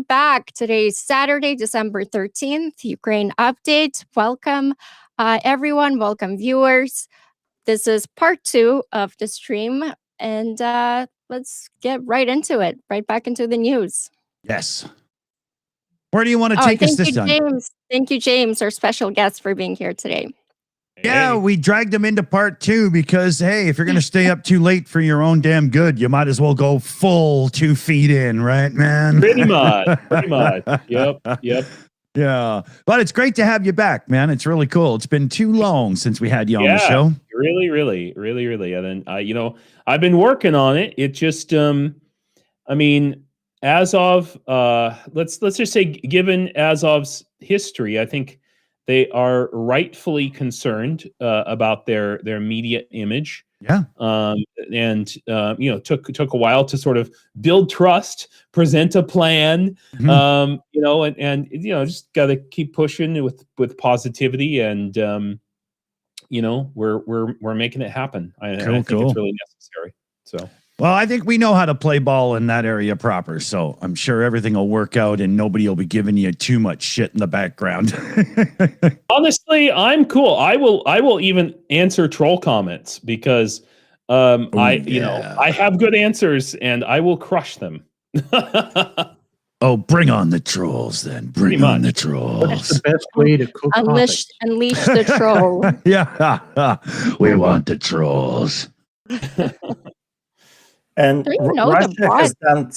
back. Today is Saturday, December 13th, Ukraine update. Welcome, everyone. Welcome, viewers. This is part 2 of the stream, and let's get right into it, right back into the news. Yes. Where do you want to take us this time? James. Thank you, James, our special guest, for being here today. Yeah, we dragged him into part 2 because, hey, if you're going to stay up too late for your own damn good, you might as well go full 2 feet in, right, man? Pretty much. Yep. Yeah, but it's great to have you back, man. It's really cool. It's been too long since we had you on the show. Really. And then, I've been working on it. It just, as of, let's just say, given Azov's history, I think they are rightfully concerned about their media image. Yeah. Took a while to sort of build trust, present a plan, just got to keep pushing with positivity, and we're making it happen. I think it's really necessary. So. Well, I think we know how to play ball in that area proper, so I'm sure everything will work out and nobody will be giving you too much shit in the background. Honestly, I'm cool. I will even answer troll comments because I have good answers and I will crush them. Oh, bring on the trolls then. Bring on the trolls. That's the best way to cook Unleash the troll. Yeah. We want the trolls. And Russia has done.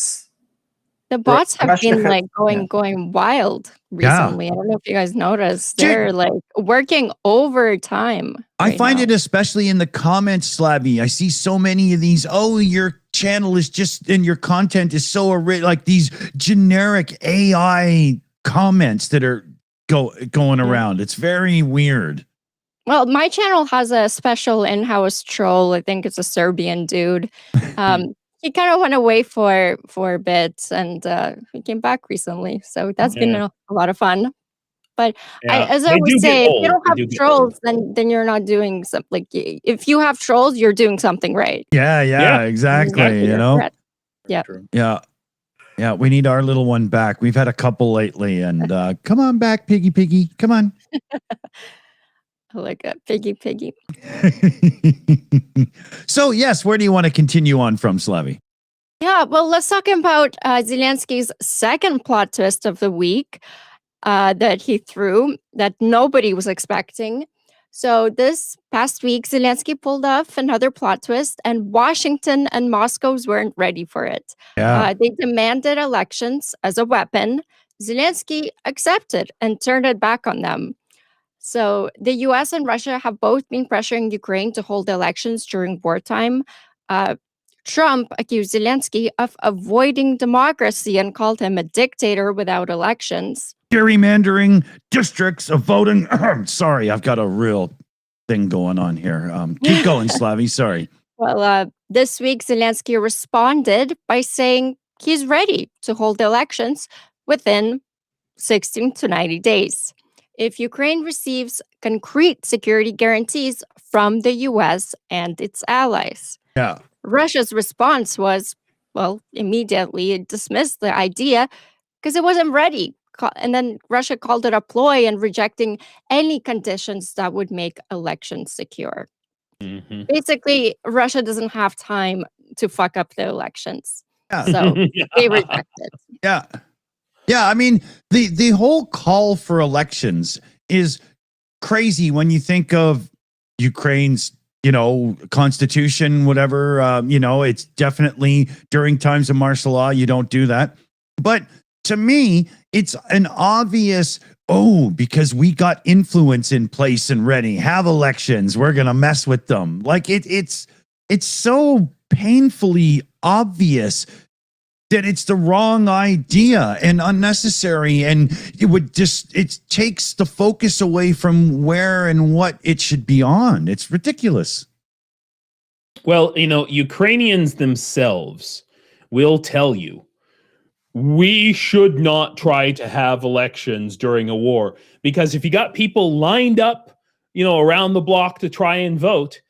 The bots have been going wild recently. I don't know if you guys noticed. They're like working overtime. I find it especially in the comments, Slavy. I see so many of these. Oh, your channel is just, and your content is so like these generic AI comments that are going around. It's very weird. Well, my channel has a special in-house troll. I think it's a Serbian dude. He kind of went away for a bit, and he came back recently. So that's been a lot of fun. But as I would say, if you don't have trolls, then you're not doing something. Like, if you have trolls, you're doing something right. Yeah, exactly. Yeah. We need our little one back. We've had a couple lately, and come on back, Piggy. Come on. Like a piggy. So, yes, where do you want to continue on from, Slavy? Yeah, well, let's talk about Zelensky's second plot twist of the week that he threw that nobody was expecting. So this past week, Zelensky pulled off another plot twist, and Washington and Moscow weren't ready for it. Yeah. They demanded elections as a weapon. Zelensky accepted and turned it back on them. So the U.S. and Russia have both been pressuring Ukraine to hold elections during wartime. Trump accused Zelensky of avoiding democracy and called him a dictator without elections. Gerrymandering districts of voting. Sorry, I've got a real thing going on here. Keep going, Slavy. Sorry. Well, this week, Zelensky responded by saying he's ready to hold elections within 16 to 90 days. If Ukraine receives concrete security guarantees from the U.S. and its allies. Yeah. Russia's response was, immediately it dismissed the idea because it wasn't ready. And then Russia called it a ploy and rejecting any conditions that would make elections secure. Mm-hmm. Basically, Russia doesn't have time to fuck up the elections. Yeah. So they reject it. Yeah. Yeah, I mean, the whole call for elections is crazy when you think of Ukraine's, constitution, whatever, it's definitely during times of martial law, you don't do that. But to me, it's an obvious, because we got influence in place and ready, have elections, we're going to mess with them. Like it's so painfully obvious that it's the wrong idea and unnecessary, and it takes the focus away from where and what it should be on. It's ridiculous. Well, Ukrainians themselves will tell you, we should not try to have elections during a war, because if you got people lined up, around the block to try and vote,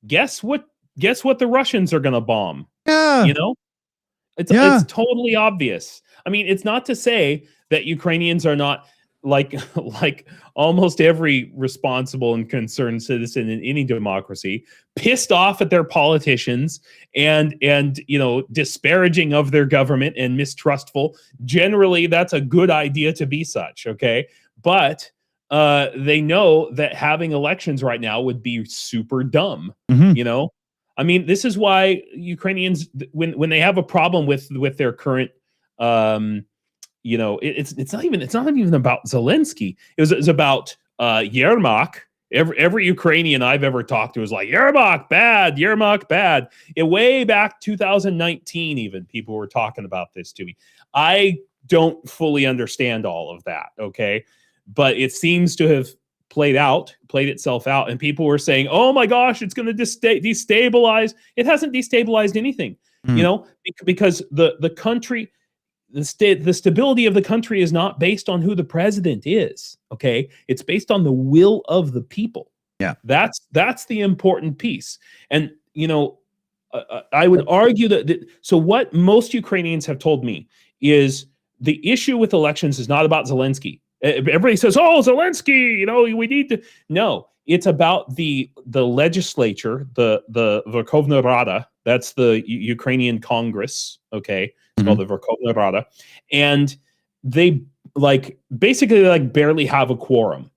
guess what the Russians are going to bomb? Yeah. It's totally obvious. I mean, it's not to say that Ukrainians are not like like almost every responsible and concerned citizen in any democracy, pissed off at their politicians and disparaging of their government and mistrustful. Generally, that's a good idea to be such, okay? But they know that having elections right now would be super dumb. I mean, this is why Ukrainians, when they have a problem with their current it's not even about Zelensky. It was about Yermak. Every Ukrainian I've ever talked to was like, Yermak bad. Way back 2019, even people were talking about this to me. I don't fully understand all of that, okay? But it seems to have played itself out, and people were saying, oh my gosh, it's going to destabilize. It hasn't destabilized anything, because the country, the stability of the country is not based on who the president is, okay? It's based on the will of the people. Yeah. That's the important piece. And, I would argue so what most Ukrainians have told me is the issue with elections is not about Zelensky. Everybody says, oh, Zelensky, we need to. No, it's about the legislature, the Verkhovna Rada. That's the Ukrainian Congress, okay? It's called the Verkhovna Rada. And they basically barely have a quorum,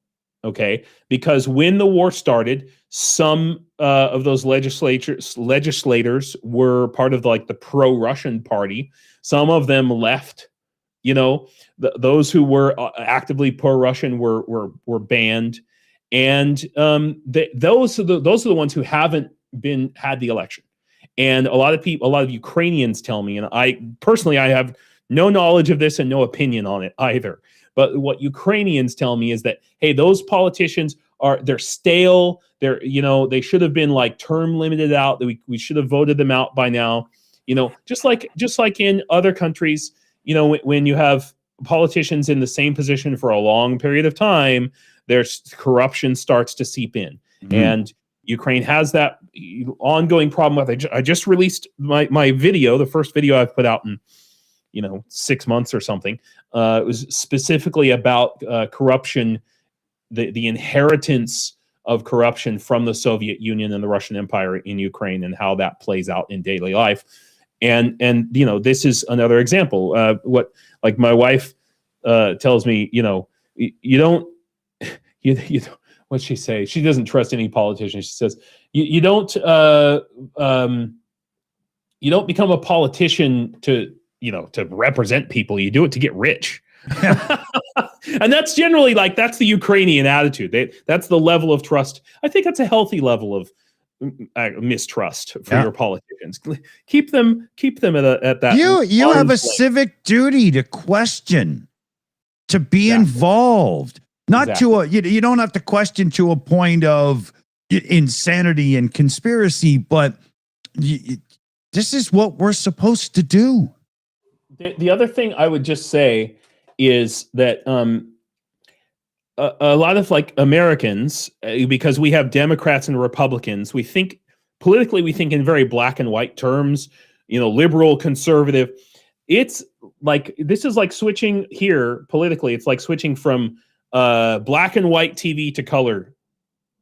okay? Because when the war started, some of those legislators were part of the pro-Russian party. Some of them left. Those who were actively pro-Russian were banned, and those are the ones who haven't had the election. And a lot of Ukrainians tell me, and I have no knowledge of this and no opinion on it either. But what Ukrainians tell me is that, hey, those politicians they're stale. They should have been term limited out. That we should have voted them out by now. Just like in other countries. When you have politicians in the same position for a long period of time, there's corruption starts to seep in. And Ukraine has that ongoing problem with. I just released my video, the first video I've put out in 6 months or something. It was specifically about corruption, the inheritance of corruption from the Soviet Union and the Russian Empire in Ukraine, and how that plays out in daily life. And this is another example. What my wife tells me, you don't. What'd she say? She doesn't trust any politician. She says you don't become a politician to represent people. You do it to get rich. And that's generally that's the Ukrainian attitude. That's the level of trust. I think that's a healthy level of mistrust for your politicians. Keep them at that. You have a civic duty to question, to be involved, not to you don't have to question to a point of insanity and conspiracy, but this is what we're supposed to do. The other thing I would just say is that a lot of Americans, because we have Democrats and Republicans, we think politically in very black and white terms, liberal, conservative. It's this is switching here politically. It's switching from black and white TV to color.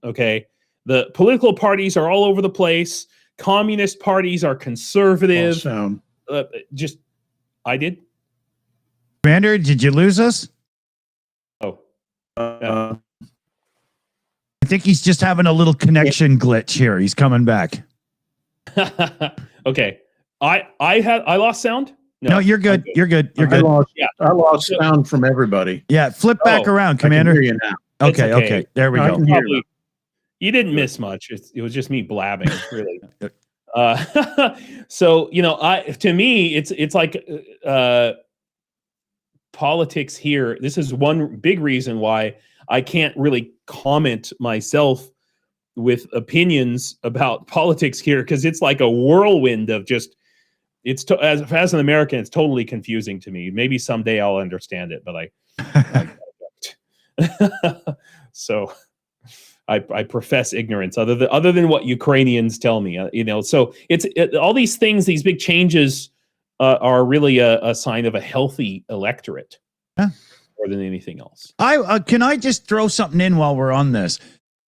Okay. The political parties are all over the place. Communist parties are conservative. I did. Commander, did you lose us? Oh. I think he's just having a little connection glitch here. He's coming back. Okay. I lost sound? No, you're good. You're good. You're good. I lost sound from everybody. Yeah, flip back around, Commander. I can hear you now. Okay. There we go. You didn't miss much. It was just me blabbing, really. So to me, it's politics here. This is one big reason why I can't really comment myself with opinions about politics here, because it's like a whirlwind of just. As an American, it's totally confusing to me. Maybe someday I'll understand it, but I don't. So I profess ignorance, other than what Ukrainians tell me. So it's all these things, these big changes are really a sign of a healthy electorate Yeah. more than anything else. Can I just throw something in while we're on this?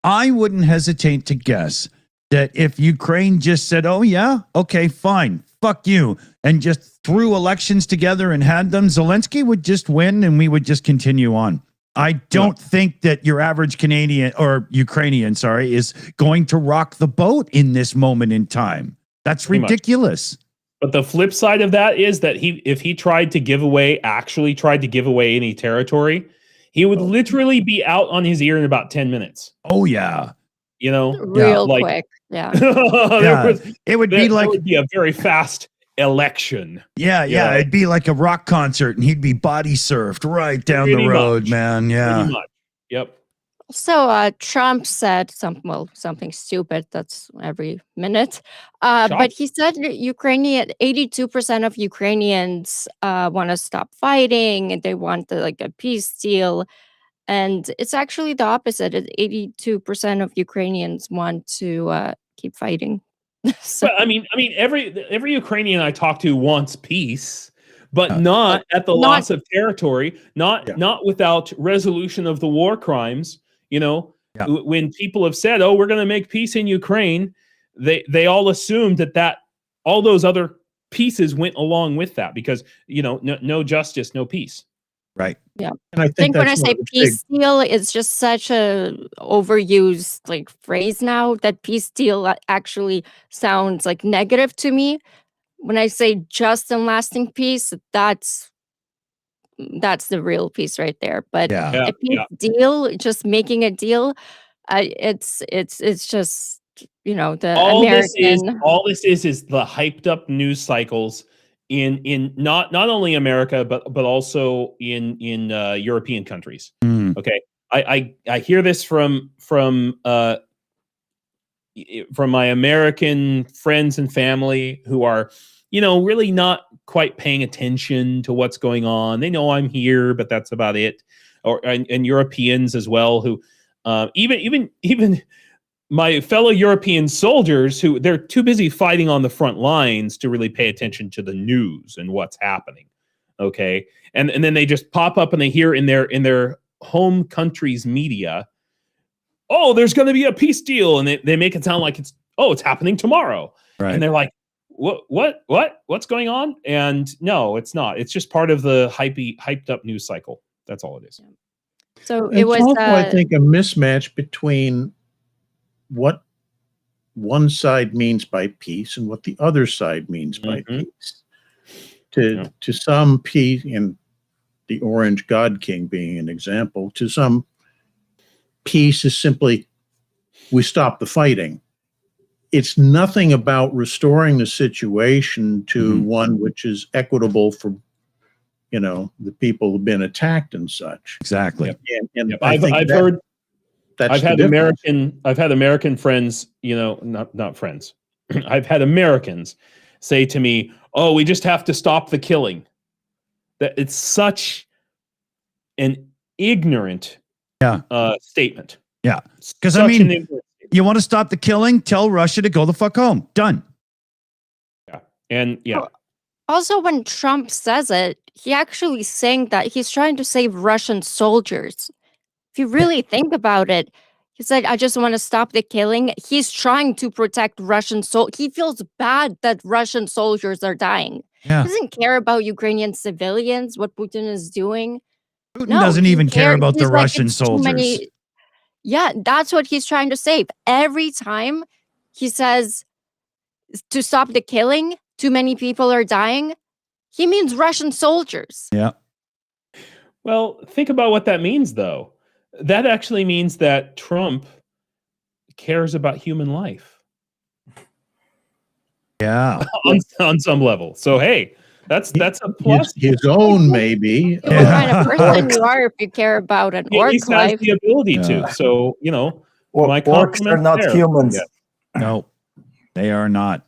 I wouldn't hesitate to guess that if Ukraine just said, "Oh yeah, okay, fine, fuck you," and just threw elections together and had them, Zelensky would just win, and we would just continue on. I don't think that your average Canadian or Ukrainian, sorry, is going to rock the boat in this moment in time. That's Pretty much. ridiculous. But the flip side of that is that if he tried to give away any territory, he would literally be out on his ear in about 10 minutes. Oh yeah. You know, Real like- quick. Yeah. It would be like that would be a very fast election. yeah, it'd be like a rock concert, and he'd be body surfed right down Pretty the road, much. man. Yeah. Pretty much. Yep. So Trump said something stupid. That's every minute. But he said 82% of Ukrainians want to stop fighting, and they want like a peace deal. And it's actually the opposite. 82% of Ukrainians want to keep fighting. So But I mean, every Ukrainian I talk to wants peace, but not at the loss of territory, not without resolution of the war crimes. You know, when people have said, "Oh, we're going to make peace in Ukraine," they all assumed that all those other pieces went along with that, because no justice, no peace. Right. yeah. And I I think when I that's say one of the peace deal, it's just such a overused like phrase now that peace deal actually sounds like negative to me. When I say just and lasting peace, that's the real peace right there. But Yeah. a peace deal, just making a deal, it's just the All American. this is the hyped up news cycles in not only America but also in European countries. Mm. Okay, I hear this from my American friends and family who are really not quite paying attention to what's going on. They know I'm here, but that's about it. And Europeans as well, who even my fellow European soldiers, who they're too busy fighting on the front lines to really pay attention to the news and what's happening. Okay. And then they just pop up and they hear in their home country's media, "Oh, there's going to be a peace deal." And they make it sound like it's happening tomorrow. Right. And they're like, what's going on? And no, it's not. It's just part of the hyped up news cycle. That's all it is. So It's it was also, I think, a mismatch between what one side means by peace and what the other side means by peace. To some, peace, and the Orange God King being an example, to some, peace is simply we stop the fighting. It's nothing about restoring the situation to one which is equitable for the people who've been attacked and such. Exactly. And I've heard. I've had American friends, not friends. I've had Americans say to me, "Oh, we just have to stop the killing." That it's such an ignorant statement. Yeah. Because I mean, you want to stop the killing? Tell Russia to go the fuck home. Done. Yeah. And Also, when Trump says it, he actually saying that he's trying to save Russian soldiers. If you really think about it, he said, "I just want to stop the killing." He's trying to protect Russian soldiers. He feels bad that Russian soldiers are dying. Yeah. He doesn't care about Ukrainian civilians, what Putin is doing. Putin doesn't he even care about the he's like, Russian "It's too soldiers. Yeah, that's what he's trying to save. Every time he says to stop the killing, too many people are dying, he means Russian soldiers. Yeah. Well, think about what that means, though. That actually means that Trump cares about human life. Yeah. on some level. So hey, that's a plus. His own, maybe. What kind of person you are if you care about an orc He has life. the ability to. So my orcs are not there. humans. Yeah. No, they are not.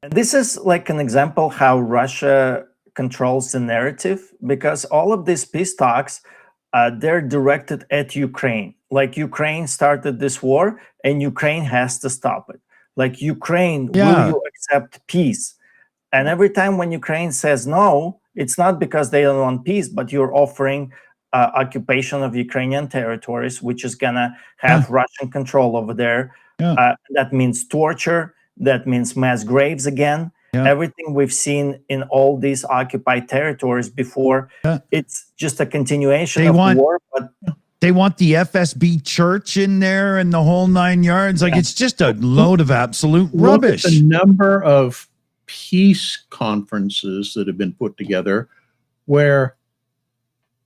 This is like an example how Russia controls the narrative, because all of these peace talks, they're directed at Ukraine. Like Ukraine started this war and Ukraine has to stop it. like Ukraine, will Yeah. you accept peace? And every time when Ukraine says no, it's not because they don't want peace, but you're offering occupation of Ukrainian territories, which is gonna have Russian control over there. Yeah. That means torture. That means mass graves again. Yeah. Everything we've seen in all these occupied territories before, Yeah. it's just a continuation They of want- war. But They want the FSB church in there and the whole 9 yards. Like, it's just a load of absolute Look at rubbish. the number of peace conferences that have been put together where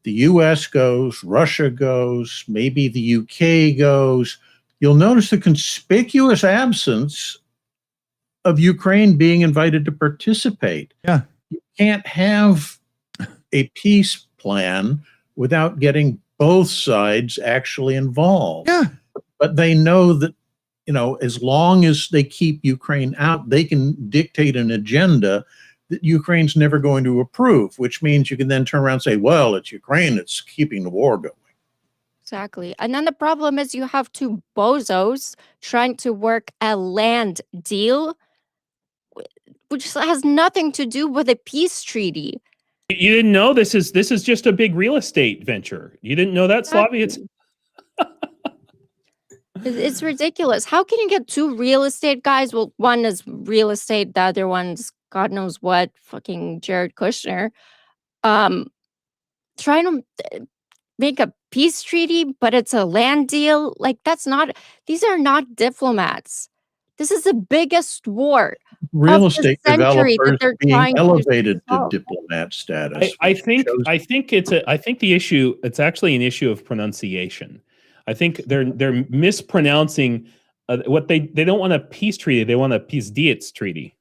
the US goes, Russia goes, maybe the UK goes. You'll notice the conspicuous absence of Ukraine being invited to participate. Yeah. You can't have a peace plan without getting both sides actually involved. Yeah. But they know that, as long as they keep Ukraine out, they can dictate an agenda that Ukraine's never going to approve, which means you can then turn around and say, well, it's Ukraine that's keeping the war going. Exactly. And then the problem is you have two bozos trying to work a land deal, which has nothing to do with a peace treaty. You didn't know this is just a big real estate venture. You didn't know that, Slavi? It's It's ridiculous. How can you get two real estate guys? Well, one is real estate, the other one's God knows what, fucking Jared Kushner, trying to make a peace treaty, but it's a land deal. Like, these are not diplomats. This is the biggest war Real of the estate century that developers they're being trying to elevated to solve. diplomat status. I which think shows- I think the issue, it's actually an issue of pronunciation. I think they're mispronouncing what they don't want a peace treaty, they want a peace deals treaty.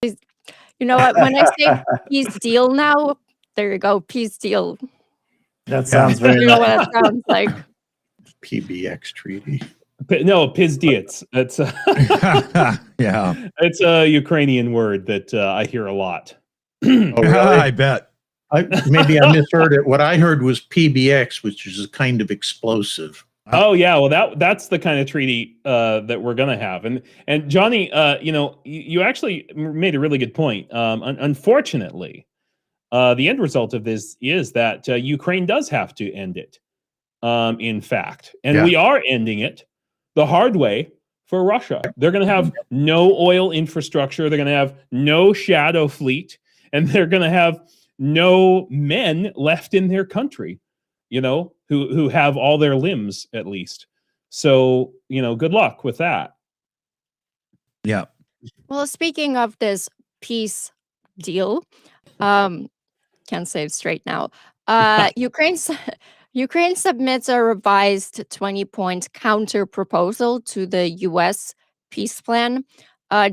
You know what? When I say peace deal now, there you go, peace deal. that sounds very You know what it sounds like. PBX treaty. No, peace deals. That's Yeah. it's a Ukrainian word that I hear a lot. Oh, really? I bet. Maybe I misheard it. What I heard was PBX, which is a kind of explosive. Oh yeah, well that's the kind of treaty that we're gonna have, and Johnny, you actually made a really good point. Unfortunately, the end result of this is that Ukraine does have to end it. In fact, and Yeah. we are ending it the hard way for Russia. They're going to have no oil infrastructure. They're going to have no shadow fleet, and they're going to have no men left in their country, who have all their limbs at least. So, good luck with that. Yeah. Well, speaking of this peace deal, can't say it straight now. Ukraine submits a revised 20-point counter proposal to the U.S. peace plan,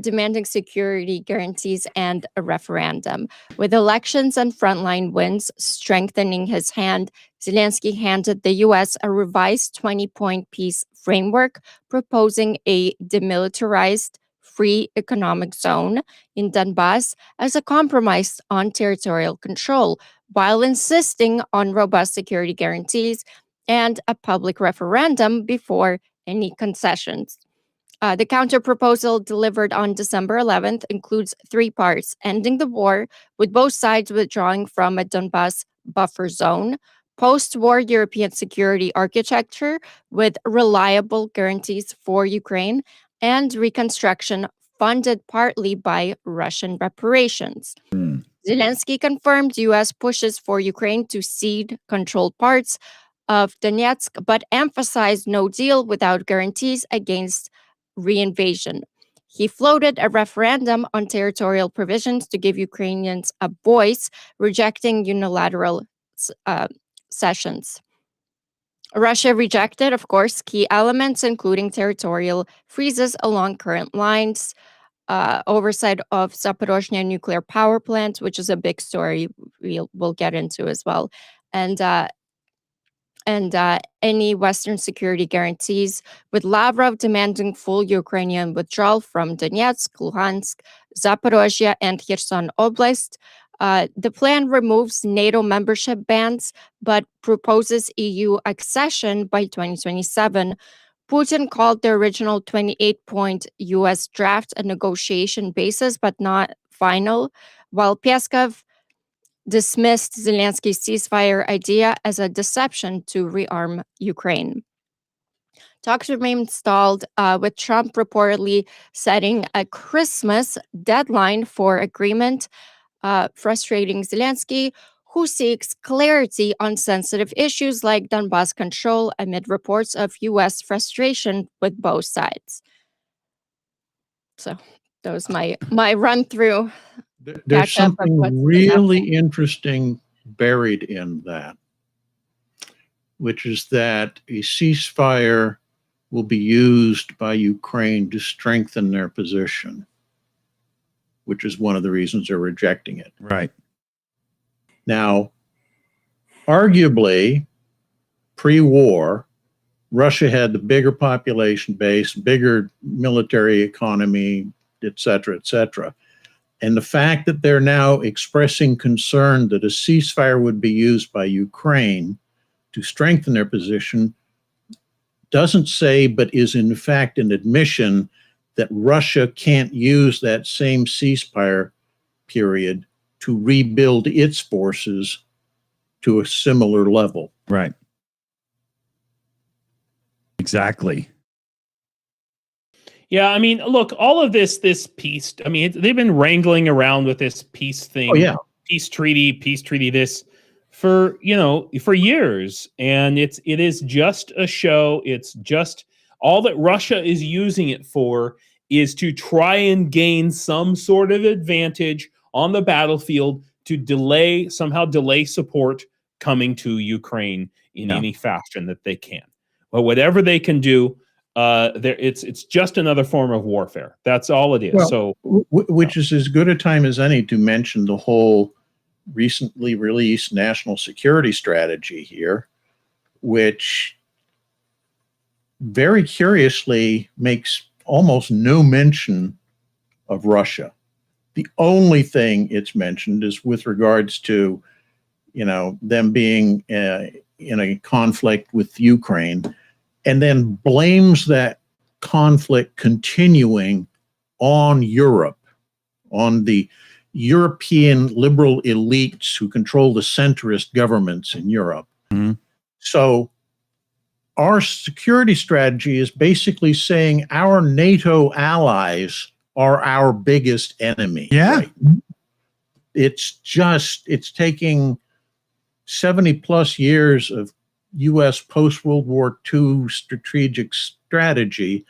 demanding security guarantees and a referendum. With elections and frontline wins strengthening his hand, Zelensky handed the U.S. a revised 20-point peace framework proposing a demilitarized free economic zone in Donbass as a compromise on territorial control, while insisting on robust security guarantees and a public referendum before any concessions. The counterproposal delivered on December 11th includes 3 parts: ending the war, with both sides withdrawing from a Donbass buffer zone; post-war European security architecture with reliable guarantees for Ukraine; and reconstruction funded partly by Russian reparations. Zelensky confirmed U.S. pushes for Ukraine to cede controlled parts of Donetsk, but emphasized no deal without guarantees against reinvasion. He floated a referendum on territorial provisions to give Ukrainians a voice, rejecting unilateral cessions. Russia rejected, of course, key elements, including territorial freezes along current lines, oversight of Zaporozhye nuclear power plant, which is a big story we'll get into as well, and any Western security guarantees, with Lavrov demanding full Ukrainian withdrawal from Donetsk, Luhansk, Zaporozhye, and Kherson Oblast. The plan removes NATO membership bans, but proposes EU accession by 2027, Putin called the original 28-point U.S. draft a negotiation basis, but not final, while Peskov dismissed Zelensky's ceasefire idea as a deception to rearm Ukraine. Talks remain stalled, with Trump reportedly setting a Christmas deadline for agreement, frustrating Zelensky, who seeks clarity on sensitive issues like Donbas control amid reports of U.S. frustration with both sides. So that was my run through. There's catch up of what's something been really happening. interesting buried in that, which is that a ceasefire will be used by Ukraine to strengthen their position, which is one of the reasons they're rejecting it. Right. Now, arguably, pre-war, Russia had the bigger population base, bigger military economy, et cetera, et cetera. And the fact that they're now expressing concern that a ceasefire would be used by Ukraine to strengthen their position doesn't say, but is in fact an admission that Russia can't use that same ceasefire period to rebuild its forces to a similar level. Right. Exactly. Yeah, I mean, look, all of this peace. I mean, they've been wrangling around with this peace thing. Oh, yeah. peace treaty. This for years, and it is just a show. It's just all that Russia is using it for is to try and gain some sort of advantage on the battlefield to somehow delay support coming to Ukraine in any fashion that they can. But whatever they can do, it's just another form of warfare. That's all it is. Well, which is as good a time as any to mention the whole recently released national security strategy here, which very curiously makes almost no mention of Russia. The only thing it's mentioned is with regards to, them being in a conflict with Ukraine, and then blames that conflict continuing on Europe, on the European liberal elites who control the centrist governments in Europe. Mm-hmm. So our security strategy is basically saying our NATO allies are our biggest enemy. Yeah. Right? It's taking 70 plus years of U.S. post-World War II strategic strategy,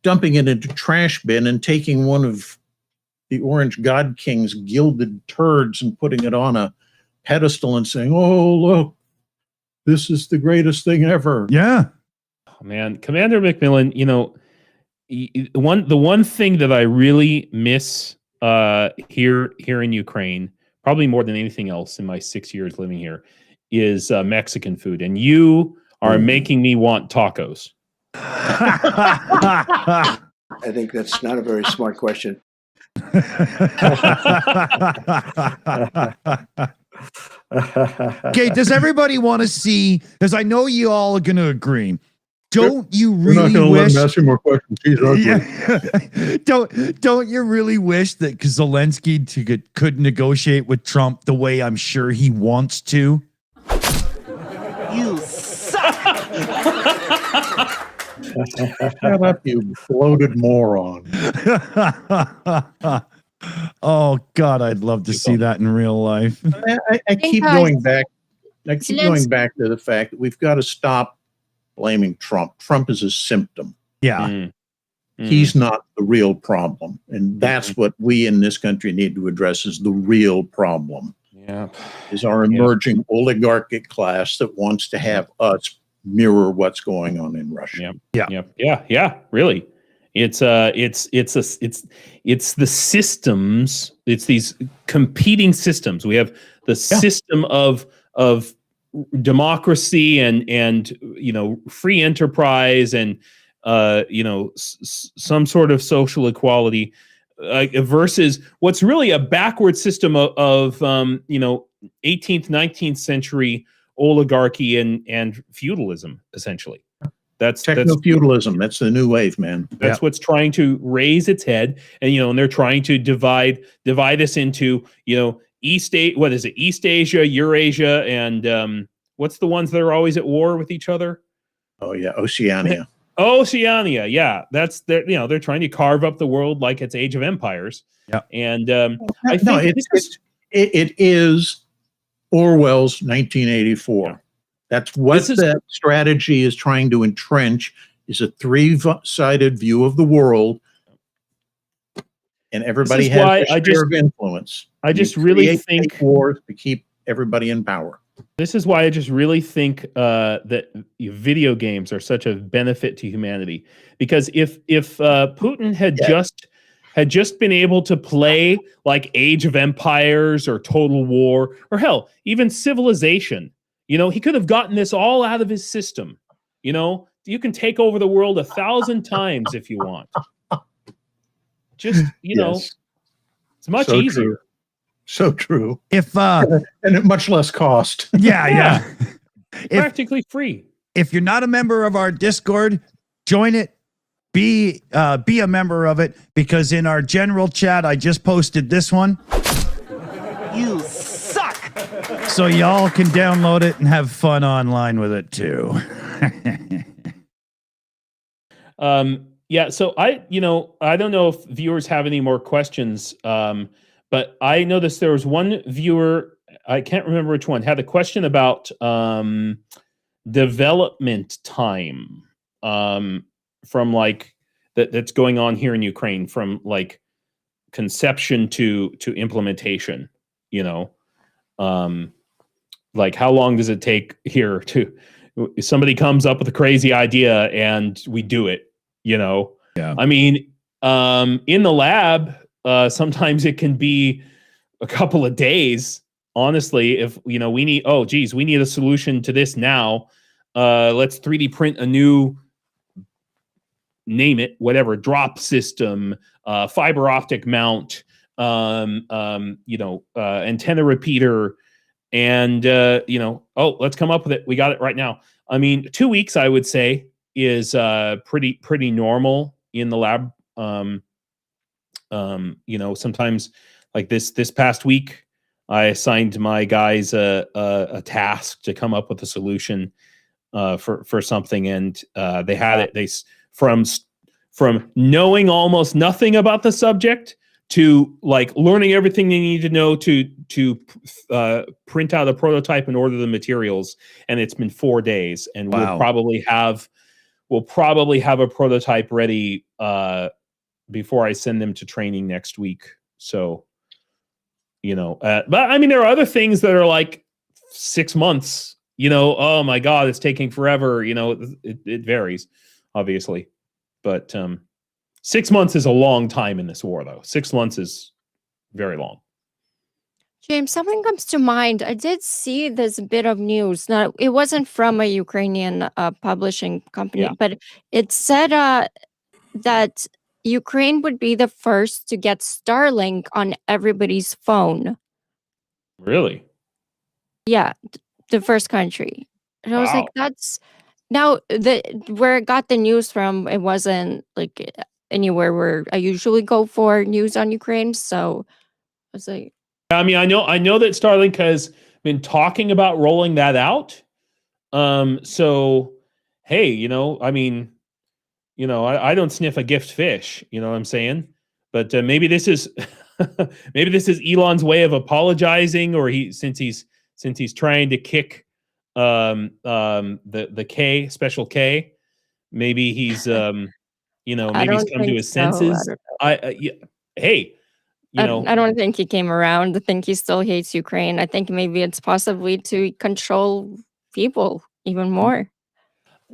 dumping it into trash bin and taking one of the Orange God King's gilded turds and putting it on a pedestal and saying, "Oh, look, this is the greatest thing ever." Yeah. Oh, man, Commander McMillan, the one thing that I really miss here in Ukraine, probably more than anything else in my 6 years living here, is Mexican food. And you are making me want tacos. I think that's not a very smart question. Okay, does everybody want to see? Because I know you all are going to agree. Don't you really wish? Let him ask you more questions. He's ugly. Yeah. Don't you really wish that Zelensky could negotiate with Trump the way I'm sure he wants to? You suck! Shut up, you bloated moron. Oh God, I'd love to see that in real life. I keep going back. I keep going back to the fact that we've got to stop blaming Trump. Trump is a symptom. Yeah. He's not the real problem. And that's what we in this country need to address is the real problem. Yeah. Is our emerging oligarchic class that wants to have us mirror what's going on in Russia. Yeah. Really. It's the systems. It's these competing systems. We have the system of democracy and free enterprise and some sort of social equality versus what's really a backward system of 18th, 19th century oligarchy and feudalism, essentially. That's Techno-feudalism. That's the new wave, man. That's what's trying to raise its head, and they're trying to divide us into East Asia, Eurasia, and what's the ones that are always at war with each other? Oh yeah, Oceania. Oceania, yeah, they're trying to carve up the world like it's Age of Empires. Yeah, and I think it is Orwell's 1984. Yeah. That's what that strategy is trying to entrench, is a three-sided view of the world, and everybody has a share of influence. I just really think wars to keep everybody in power. This is why I just really think that video games are such a benefit to humanity. Because if Putin had just been able to play like Age of Empires or Total War, or hell, even Civilization, he could have gotten this all out of his system. You can take over the world 1,000 times if you want. Just, it's much easier. True. So true. If and at much less cost. Yeah. Practically free. If you're not a member of our Discord, join it. Be a member of it, because in our general chat, I just posted this one. You suck. So y'all can download it and have fun online with it too. Yeah. So I don't know if viewers have any more questions. But I noticed there was one viewer, I can't remember which one, had a question about development time from like that's going on here in Ukraine, from like conception to implementation. Like how long does it take here to somebody comes up with a crazy idea and we do it? Yeah. I mean, in the lab. Sometimes it can be a couple of days, honestly, if we need a solution to this now. Let's 3D print a new, name it, whatever, drop system, fiber optic mount, antenna repeater, and let's come up with it. We got it right now. I mean, 2 weeks, I would say, is pretty normal in the lab. Sometimes like this past week, I assigned my guys a task to come up with a solution for something, and they had it. They from knowing almost nothing about the subject to like learning everything they need to know to print out a prototype and order the materials. And it's been 4 days, and we'll probably have a prototype ready before I send them to training next week. So, but I mean, there are other things that are like 6 months, oh my God, it's taking forever. It varies, obviously, but 6 months is a long time in this war, though. 6 months is very long. James, something comes to mind. I did see this bit of news. Now, it wasn't from a Ukrainian publishing company, but it said that Ukraine would be the first to get Starlink on everybody's phone. Really? Yeah, the first country. And I was like, that's now where I got the news from. It wasn't like anywhere where I usually go for news on Ukraine. So I was like, I mean, I know that Starlink has been talking about rolling that out. So hey, I mean, I don't sniff a gift fish, you know what I'm saying? But maybe this is maybe this is Elon's way of apologizing, or since he's trying to kick the K, special K, maybe he's maybe he's come to his senses. Hey, I don't think he came around. I think he still hates Ukraine. I think maybe it's possibly to control people even more.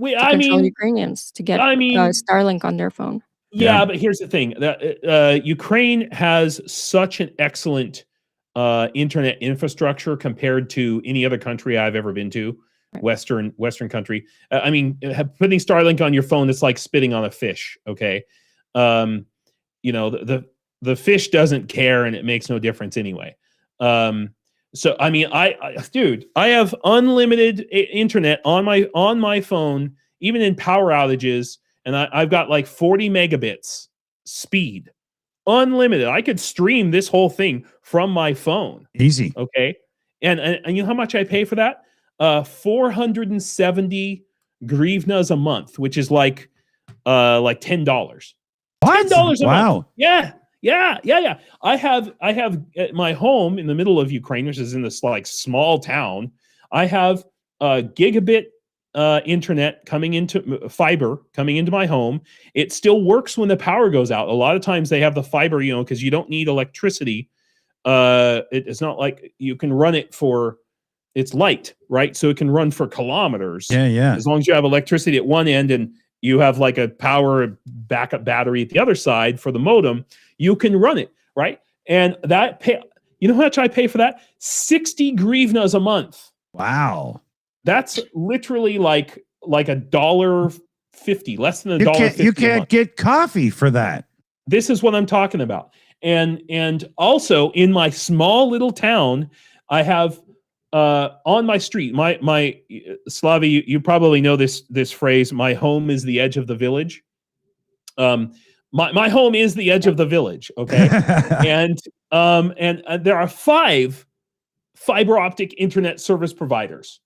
Ukrainians to get Starlink on their phone. Yeah, but here's the thing: Ukraine has such an excellent internet infrastructure compared to any other country I've ever been to, Western country. I mean, putting Starlink on your phone, it's like spitting on a fish. Okay, the fish doesn't care, and it makes no difference anyway. So I mean, I have unlimited internet on my phone even in power outages, and I've got like 40 megabits speed, unlimited. I could stream this whole thing from my phone. Easy. Okay. And you know how much I pay for that? 470 grivnas a month, which is like $10. What? $10 a Wow. month. Yeah. I have at my home in the middle of Ukraine, which is in this like small town. I have gigabit internet coming into fiber coming into my home. It still works when the power goes out. A lot of times they have the fiber, because you don't need electricity. It's not like you can run it for, it's light, right? So it can run for kilometers. Yeah. As long as you have electricity at one end and you have like a power backup battery at the other side for the modem, you can run it, right? And that you know how much I pay for that? 60 grivnas a month. Wow. That's literally like $1.50, less than $1.50. You can't get coffee for that. This is what I'm talking about. And also in my small little town, I have on my street, my Slavi, you probably know this phrase, my home is the edge of the village. My home is the edge of the village, okay? and there are 5 fiber optic internet service providers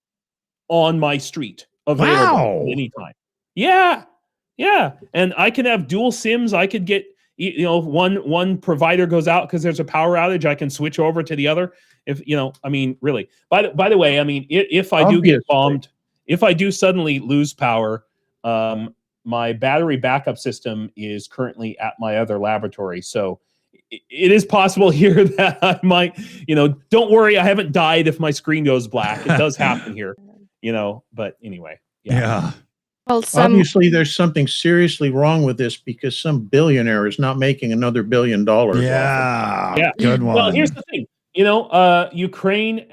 on my street available at any time. Yeah. And I can have dual SIMs. I could get, one provider goes out because there's a power outage, I can switch over to the other. If really. By the way, if I do get bombed, if I do suddenly lose power, my battery backup system is currently at my other laboratory. So it is possible here that I might, don't worry, I haven't died if my screen goes black. It does happen here, but anyway. Yeah. Well, Obviously, there's something seriously wrong with this because some billionaire is not making another $1 billion. Yeah. Good one. Well, here's the thing. Ukraine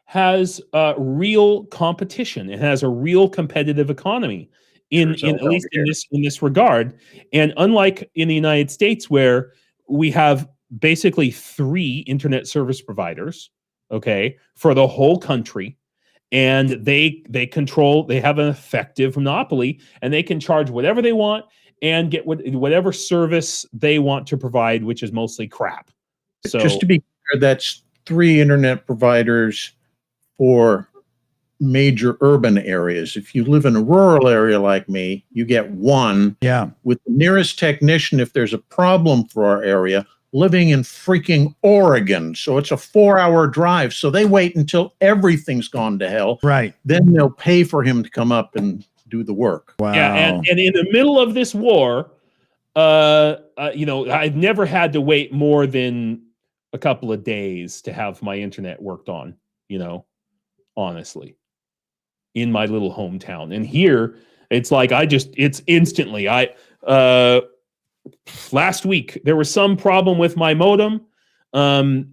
has real competition. It has a real competitive economy in at least in this regard. And unlike in the United States, where we have basically 3 internet service providers, okay, for the whole country, and they have an effective monopoly, and they can charge whatever they want and get whatever service they want to provide, which is mostly crap. So just to be clear, that's 3 internet providers for major urban areas. If you live in a rural area like me, you get 1. Yeah. With the nearest technician, if there's a problem for our area, living in freaking Oregon. So it's a 4-hour drive. So they wait until everything's gone to hell. Right. Then they'll pay for him to come up and do the work. Wow. Yeah, and in the middle of this war, I've never had to wait more than a couple of days to have my internet worked on, honestly, in my little hometown. And here it's like it's instantly. Last week there was some problem with my modem. I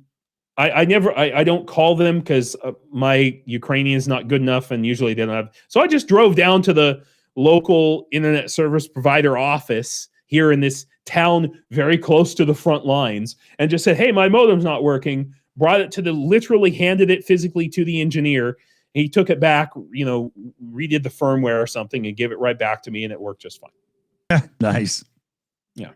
don't call them because my Ukrainian is not good enough, and usually they don't have. So I just drove down to the local internet service provider office here in this town, very close to the front lines, and just said, "Hey, my modem's not working." Brought it literally handed it physically to the engineer. He took it back, redid the firmware or something, and gave it right back to me, and it worked just fine. Nice. Yeah.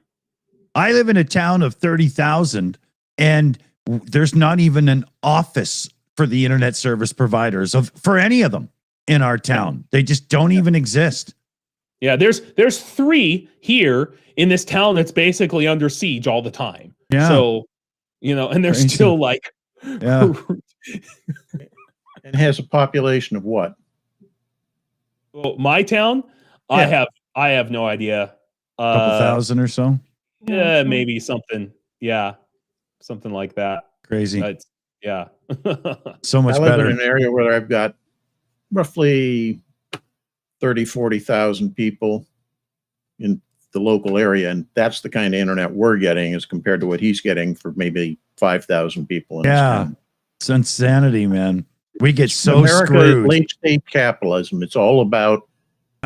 I live in a town of 30,000, and there's not even an office for the internet service providers for any of them in our town. They just don't even exist. Yeah, there's 3 here in this town that's basically under siege all the time. Yeah. So, and they're still like, yeah. And has a population of what? Well, my town, Yeah. I have no idea. A couple thousand or so. Yeah, maybe something. Yeah, something like that. Crazy. Yeah. So much I live better. in an area where I've got roughly 30, 40,000 people in the local area. And that's the kind of internet we're getting as compared to what he's getting for maybe 5,000 people. In his town. It's insanity, man. We get so America screwed. is late stage capitalism. It's all about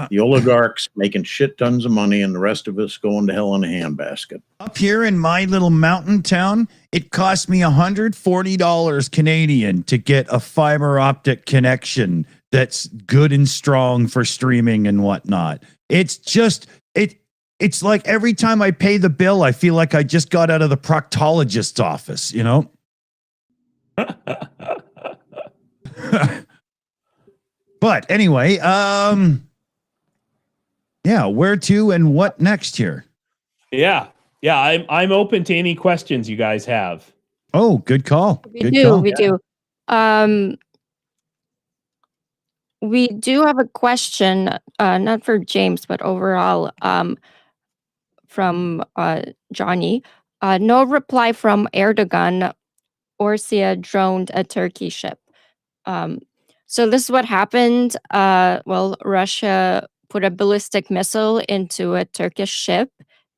the oligarchs making shit tons of money and the rest of us going to hell in a handbasket. Up here in my little mountain town, it cost me $140 Canadian to get a fiber optic connection that's good and strong for streaming and whatnot. It's just it's like every time I pay the bill, I feel like I just got out of the proctologist's office, you know? But anyway, yeah, where to and what next here? Yeah. I'm open to any questions you guys have. Oh, good call. We Good do. call. We do. We do have a question, not for James, but overall, from Johnny. No reply from Erdogan. Orsia droned a Turkey ship. So this is what happened. Well, Russia put a ballistic missile into a Turkish ship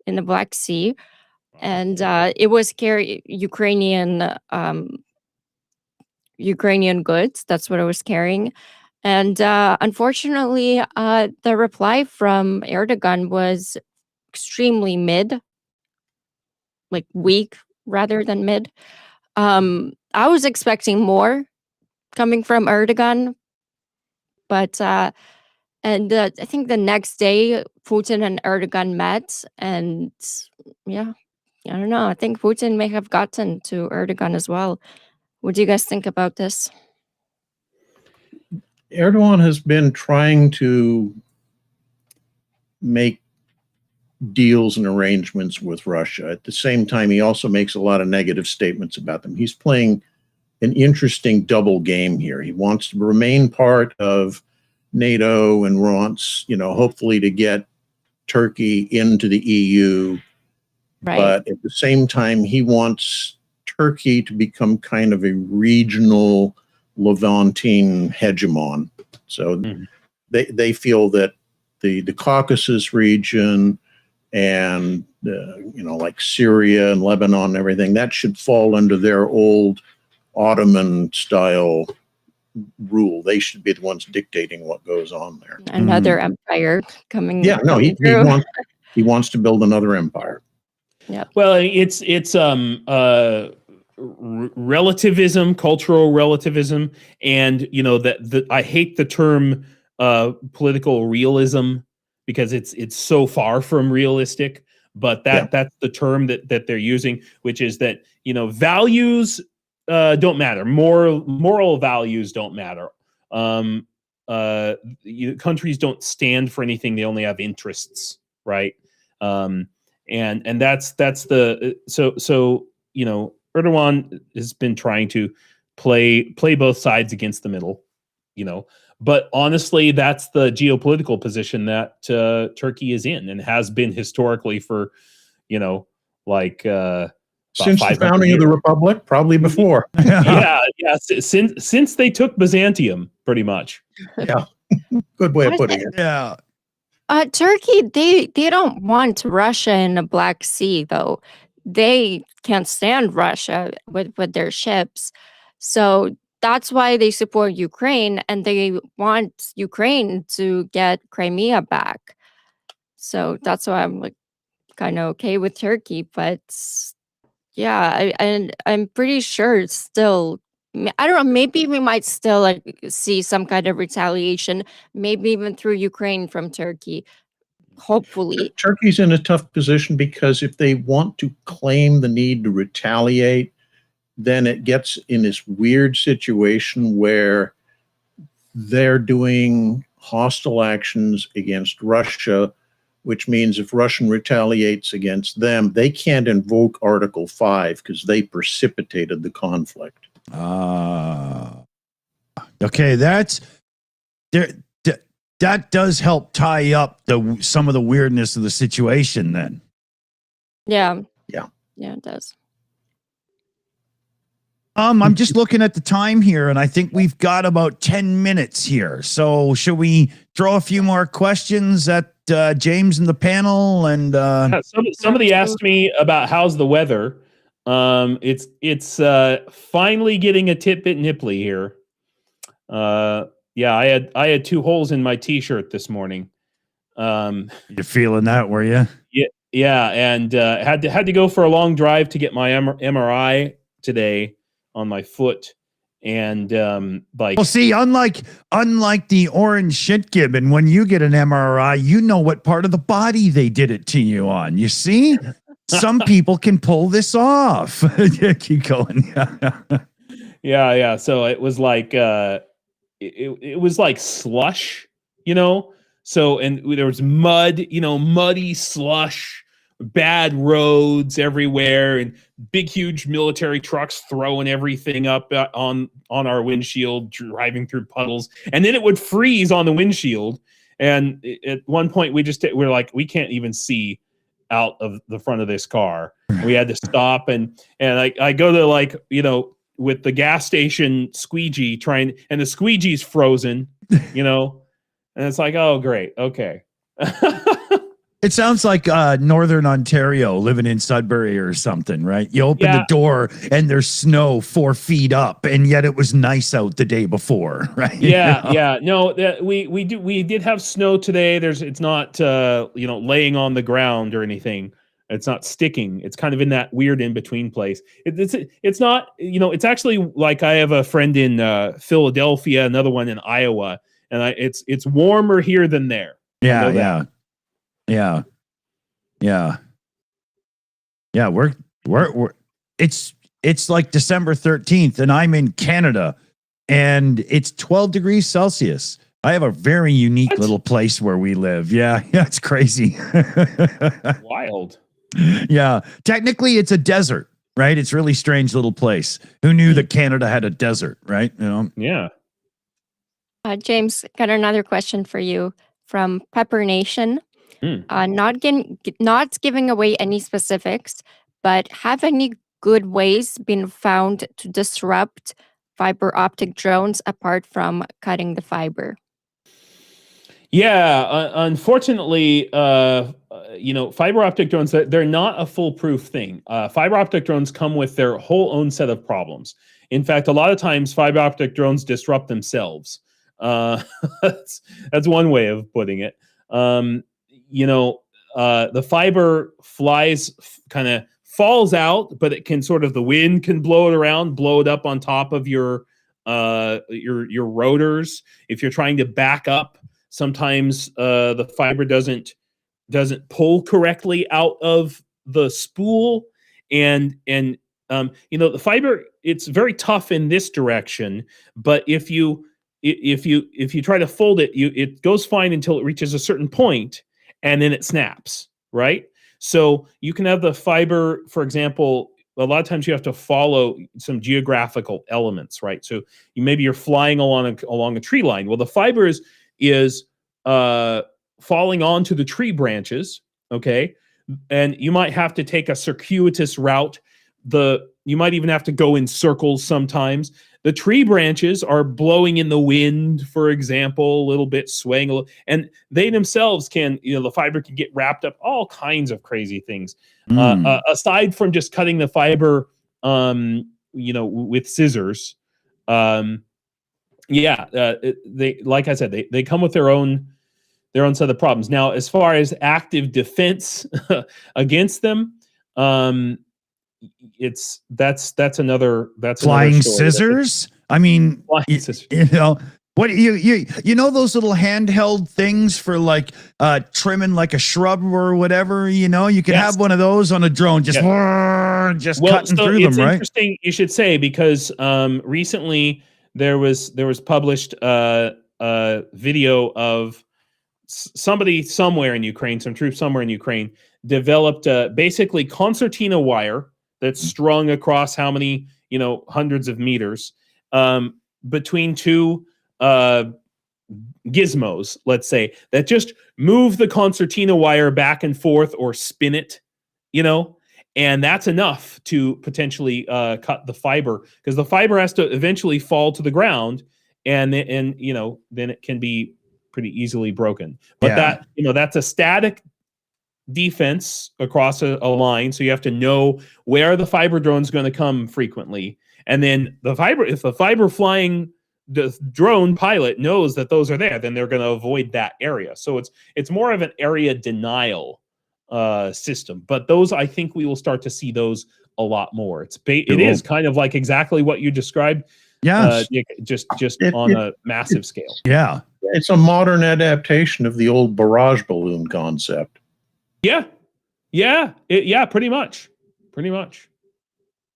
in the Black Sea, and it was carrying Ukrainian goods. That's what it was carrying. And unfortunately, the reply from Erdogan was extremely weak rather than mid. I was expecting more coming from Erdogan, but I think the next day Putin and Erdogan met, and yeah, I don't know. I think Putin may have gotten to Erdogan as well. What do you guys think about this? Erdogan has been trying to make deals and arrangements with Russia. At the same time, he also makes a lot of negative statements about them. He's playing an interesting double game here. He wants to remain part of NATO and wants, hopefully to get Turkey into the EU. Right. But at the same time, he wants Turkey to become kind of a regional Levantine hegemon. So they feel that the Caucasus region and like Syria and Lebanon and everything, that should fall under their old Ottoman style rule. They should be the ones dictating what goes on there. Another empire coming. Yeah, no, he through. wants to build another empire. Yeah. Well, it's relativism, cultural relativism, and that I hate the term political realism because it's so far from realistic. But that's the term that they're using, which is that values don't matter. Moral values don't matter. Countries don't stand for anything; they only have interests, right? And that's the so Erdogan has been trying to play both sides against the middle, but honestly, that's the geopolitical position that Turkey is in and has been historically for since the founding of the republic, probably before. yeah, since they took Byzantium, pretty much. Yeah, good way of putting it. Yeah. Turkey, they don't want Russia in the Black Sea, though. They can't stand Russia with their ships. So that's why they support Ukraine, and they want Ukraine to get Crimea back. So that's why I'm kind of okay with Turkey. But yeah, I'm pretty sure it's still. I don't know. Maybe we might still see some kind of retaliation, maybe even through Ukraine from Turkey. Hopefully, Turkey's in a tough position because if they want to claim the need to retaliate, then it gets in this weird situation where they're doing hostile actions against Russia, which means if Russia retaliates against them, they can't invoke Article 5 because they precipitated the conflict. Okay, that's there. That does help tie up some of the weirdness of the situation then. yeah, Yeah, it does. I'm just looking at the time here, and I think we've got about 10 minutes here. So should we throw a few more questions at James and the panel? And somebody asked me about how's the weather. It's finally getting a bit nipply here. Yeah, I had 2 holes in my t-shirt this morning. You feeling that, were you? Yeah, and had to go for a long drive to get my MRI today on my foot, And like, well, see, unlike the orange shit gibbon, when you get an MRI, you know what part of the body they did it to you on. You see, some people can pull this off. Yeah, keep going. yeah. So it was like it was like slush, So, and there was mud, muddy slush, bad roads everywhere, and big, huge military trucks throwing everything up on our windshield, driving through puddles, and then it would freeze on the windshield. And at one point, we're like, we can't even see out of the front of this car. We had to stop, and I go to, like, with the gas station squeegee and the squeegee's frozen, and it's like, oh, great. Okay. It sounds like Northern Ontario, living in Sudbury or something, right? You open the door and there's snow 4 feet up, and yet it was nice out the day before, right? Yeah. No, we did have snow today. It's not laying on the ground or anything. It's not sticking. It's kind of in that weird in between place. It's not, it's actually like, I have a friend in Philadelphia, another one in Iowa, and it's warmer here than there. Yeah. We're it's like December 13th, and I'm in Canada, and it's 12 degrees Celsius. I have a very unique little place where we live. Yeah, it's crazy. Wild. Yeah, technically it's a desert, right? It's a really strange little place. Who knew that Canada had a desert, right? Yeah. James, got another question for you from Pepper Nation. Not giving away any specifics, but have any good ways been found to disrupt fiber optic drones apart from cutting the fiber? Yeah, unfortunately, fiber optic drones, they're not a foolproof thing. Fiber optic drones come with their whole own set of problems. In fact, a lot of times fiber optic drones disrupt themselves. That's one way of putting it. The fiber kind of falls out, but it can the wind can blow it around, blow it up on top of your rotors. If you're trying to back up, sometimes the fiber doesn't pull correctly out of the spool, and the fiber, it's very tough in this direction, but if you try to fold it, it goes fine until it reaches a certain point, and then it snaps, right? So you can have the fiber, for example, a lot of times you have to follow some geographical elements, right? So you're flying along a tree line. Well, the fiber is falling onto the tree branches, okay? And you might have to take a circuitous route. You might even have to go in circles sometimes. The tree branches are blowing in the wind, for example, a little bit, swaying a little, and they themselves can, the fiber can get wrapped up, all kinds of crazy things. Aside from just cutting the fiber, with scissors, they, like I said, they come with their own set of problems. Now, as far as active defense against them, that's another flying scissors. I mean, flying scissors. What you know those little handheld things for like trimming like a shrub or whatever, you can have one of those on a drone, just cutting through them, right? It's interesting you should say, because recently there was published a video of somebody somewhere in Ukraine, some troops somewhere in Ukraine developed basically concertina wire that's strung across how many, hundreds of meters, between two gizmos, let's say, that just move the concertina wire back and forth or spin it, and that's enough to potentially cut the fiber, because the fiber has to eventually fall to the ground, and then it can be pretty easily broken. But that's a static defense across a line, so you have to know where the fiber drone is going to come frequently, and then if the fiber flying the drone pilot knows that those are there, then they're going to avoid that area. So it's more of an area denial system. But those, I think we will start to see those a lot more. It is kind of like exactly what you described. Yeah. just It- on it- a massive scale. Yeah. It's a modern adaptation of the old barrage balloon concept. Yeah, pretty much.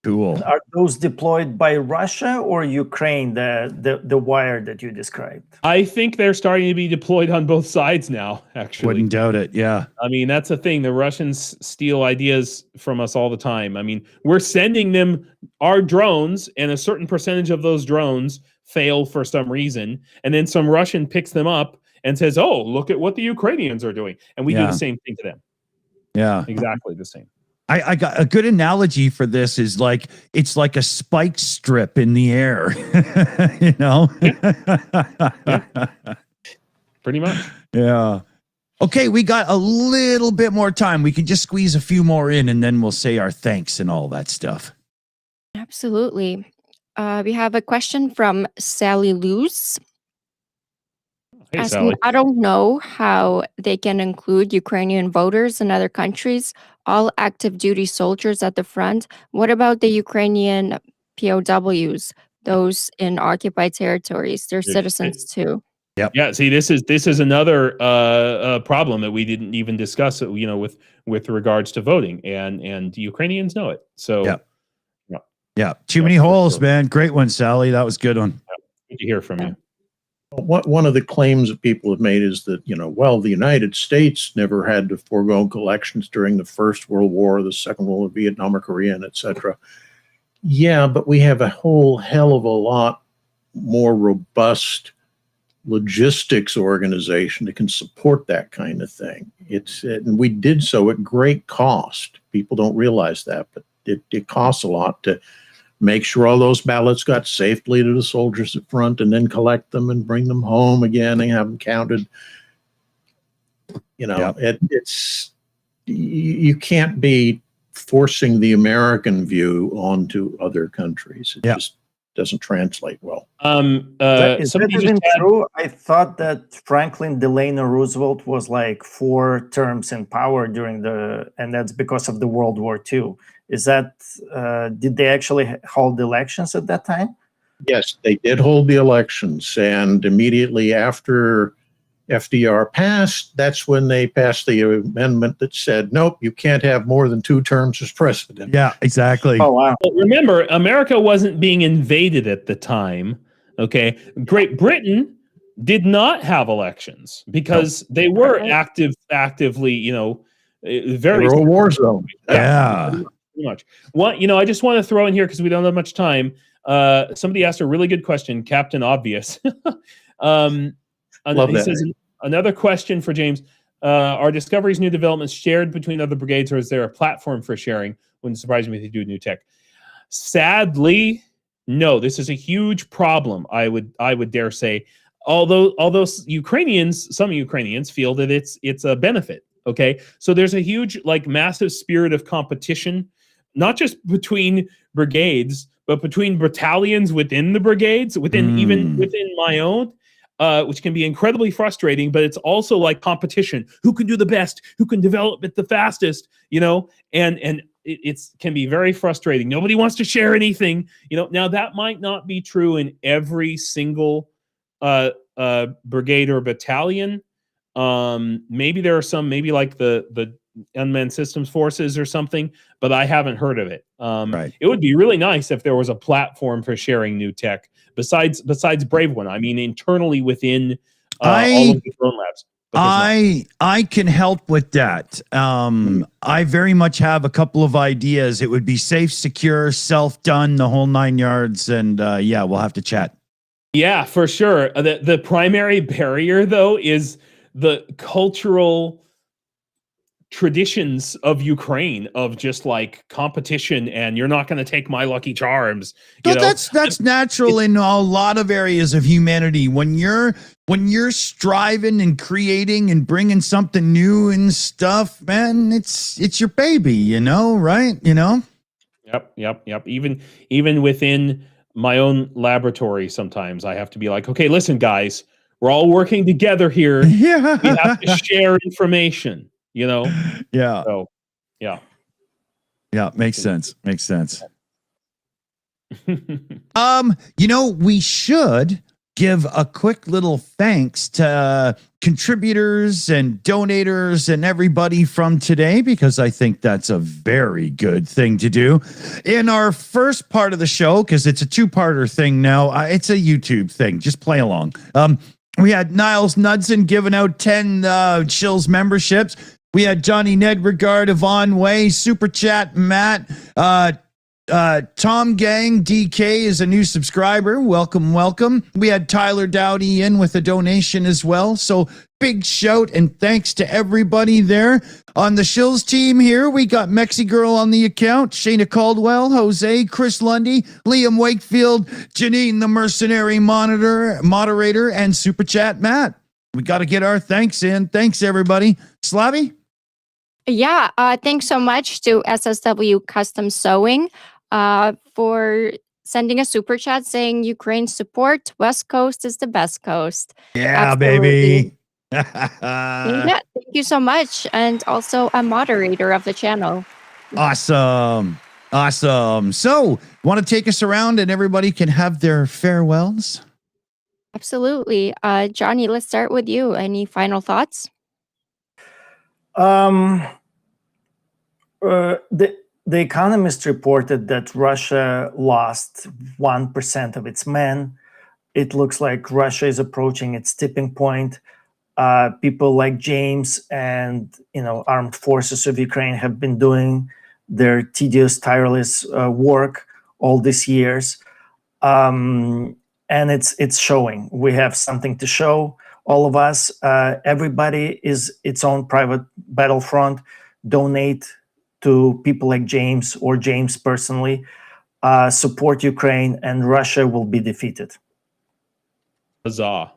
Cool. Are those deployed by Russia or Ukraine? The wire that you described. I think they're starting to be deployed on both sides now. Actually, Wouldn't doubt it. Yeah. I mean, that's the thing. The Russians steal ideas from us all the time. I mean, we're sending them our drones, and a certain percentage of those drones fail for some reason. And then some Russian picks them up and says, oh, look at what the Ukrainians are doing. And we do the same thing to them. Yeah. Exactly the same. I got a good analogy for this is like it's like a spike strip in the air, you know? Pretty much. Yeah. Okay, we got a little bit more time. We can just squeeze a few more in and then we'll say our thanks and all that stuff. Absolutely. We have a question from Sally Luce. Hey, Asking, Sally. I don't know how they can include Ukrainian voters in other countries, all active duty soldiers at the front. What about the Ukrainian POWs, those in occupied territories? They're citizens too. Yeah, see, this is another problem that we didn't even discuss, with regards to voting, and Ukrainians know it. So, yeah, too many holes, man. Great one, Sally. That was a good one. Good to hear from you. One of the claims that people have made is that, the United States never had to forego elections during the First World War, the Second World War, Vietnam or Korean, etc. Yeah, but we have a whole hell of a lot more robust logistics organization that can support that kind of thing. And we did so at great cost. People don't realize that, but it costs a lot to make sure all those ballots got safely to the soldiers at front and then collect them and bring them home again and have them counted. It's you can't be forcing the American view onto other countries. It just doesn't translate well. Is that even true? I thought that Franklin Delano Roosevelt was like 4 terms in power and that's because of the World War II. Is that, did they actually hold elections at that time? Yes, they did hold the elections. And immediately after FDR passed, that's when they passed the amendment that said, nope, you can't have more than 2 terms as president. Yeah, exactly. Oh, wow. Well, remember, America wasn't being invaded at the time. Okay. Great Britain did not have elections because they were actively, very a war zone. Yeah. Pretty much. I just want to throw in here because we don't have much time. Somebody asked a really good question, Captain Obvious. Love that. Says, another question for James. Are Discovery's new developments shared between other brigades, or is there a platform for sharing? Wouldn't surprise me if they do new tech. Sadly, no. This is a huge problem, I would dare say. Although some Ukrainians feel that it's a benefit. Okay. So there's a huge, massive spirit of competition, not just between brigades, but between battalions within the brigades, even within my own, which can be incredibly frustrating, but it's also like competition. Who can do the best? Who can develop it the fastest? And it can be very frustrating. Nobody wants to share anything. Now that might not be true in every single brigade or battalion. Maybe there are some, maybe like the unmanned systems forces or something, but I haven't heard of it. Right. It would be really nice if there was a platform for sharing new tech besides Brave One. I mean, internally within all of the drone labs. I can help with that. I very much have a couple of ideas. It would be safe, secure, self-done, the whole 9 yards. And we'll have to chat. Yeah, for sure. The primary barrier, though, is the cultural traditions of Ukraine of just like competition, and you're not going to take my Lucky Charms. That's natural in a lot of areas of humanity. When you're striving and creating and bringing something new and stuff, man, it's your baby, right? Yep. Even within my own laboratory, sometimes I have to be like, okay, listen, guys, we're all working together here. Yeah. We have to share information. Yeah. So, yeah. Yeah, makes sense. We should give a quick little thanks to contributors and donators and everybody from today, because I think that's a very good thing to do. In our first part of the show, because it's a two-parter thing now, it's a YouTube thing. Just play along. We had Niles Knudsen giving out 10 Chills memberships. We had Johnny Ned Regard, Yvonne Way, Super Chat, Matt, Tom Gang, DK is a new subscriber. Welcome, welcome. We had Tyler Dowdy in with a donation as well. So big shout and thanks to everybody there. On the Shills team here, we got Mexi Girl on the account, Shayna Caldwell, Jose, Chris Lundy, Liam Wakefield, Janine the Mercenary moderator, and Super Chat Matt. We got to get our thanks in. Thanks, everybody. Slavi? Yeah, thanks so much to SSW Custom Sewing for sending a super chat saying Ukraine support. West Coast is the best coast. Yeah, Absolutely. baby. Yeah, thank you so much. And also a moderator of the channel. Awesome. Awesome. So, want to take us around and everybody can have their farewells? Absolutely. Johnny, let's start with you. Any final thoughts? The Economist reported that Russia lost 1% of its men. It looks like Russia is approaching its tipping point. People like James and armed forces of Ukraine have been doing their tedious, tireless work all these years, and it's showing. We have something to show. All of us, everybody is its own private battlefront. Donate to people like James or James personally. Support Ukraine, and Russia will be defeated. Huzzah.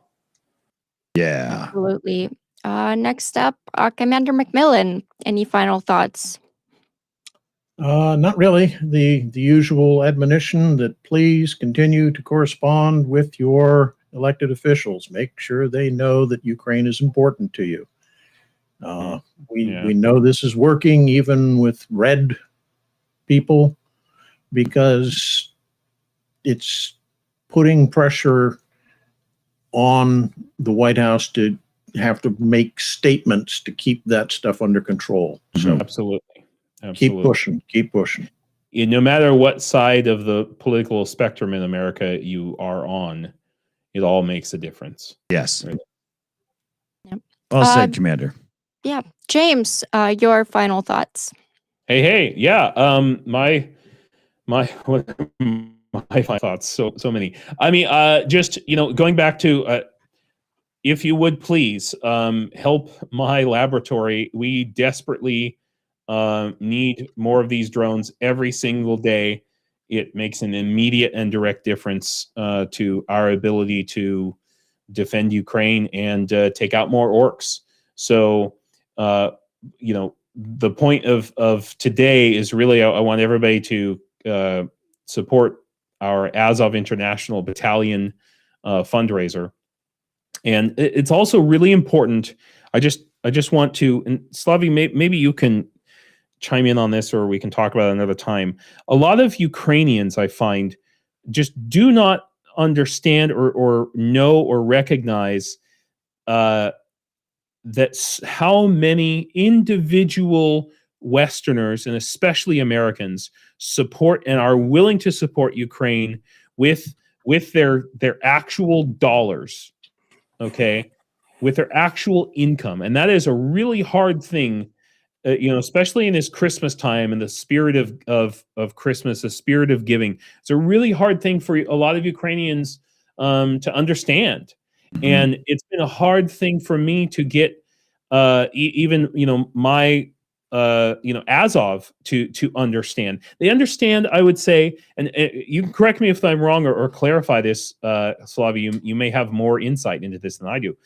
Yeah. Absolutely. Next up, Commander McMillan. Any final thoughts? Not really. The usual admonition that please continue to correspond with your elected officials. Make sure they know that Ukraine is important to you. We know this is working even with red people, because it's putting pressure on the White House to have to make statements to keep that stuff under control. So Absolutely. keep pushing. No matter what side of the political spectrum in America you are on, it all makes a difference. Yes. Right. Yep. Well said, Commander. Yeah. James, your final thoughts. Hey, yeah. My final thoughts. So many. I mean, just going back to, if you would please help my laboratory. We desperately need more of these drones every single day. It makes an immediate and direct difference to our ability to defend Ukraine and take out more orcs. So, the point of today is really, I want everybody to support our Azov International Battalion fundraiser. And it's also really important. I just want to, and Slavi, maybe you can chime in on this, or we can talk about it another time. A lot of Ukrainians, I find, just do not understand or know or recognize that's how many individual Westerners, and especially Americans, support and are willing to support Ukraine with their actual dollars, okay, with their actual income. And that is a really hard thing, especially in this Christmas time and the spirit of Christmas, the spirit of giving. It's a really hard thing for a lot of Ukrainians to understand. Mm-hmm. And it's been a hard thing for me to get even my Azov to understand. They understand, I would say, and you can correct me if I'm wrong or clarify this, Slavi. You may have more insight into this than I do.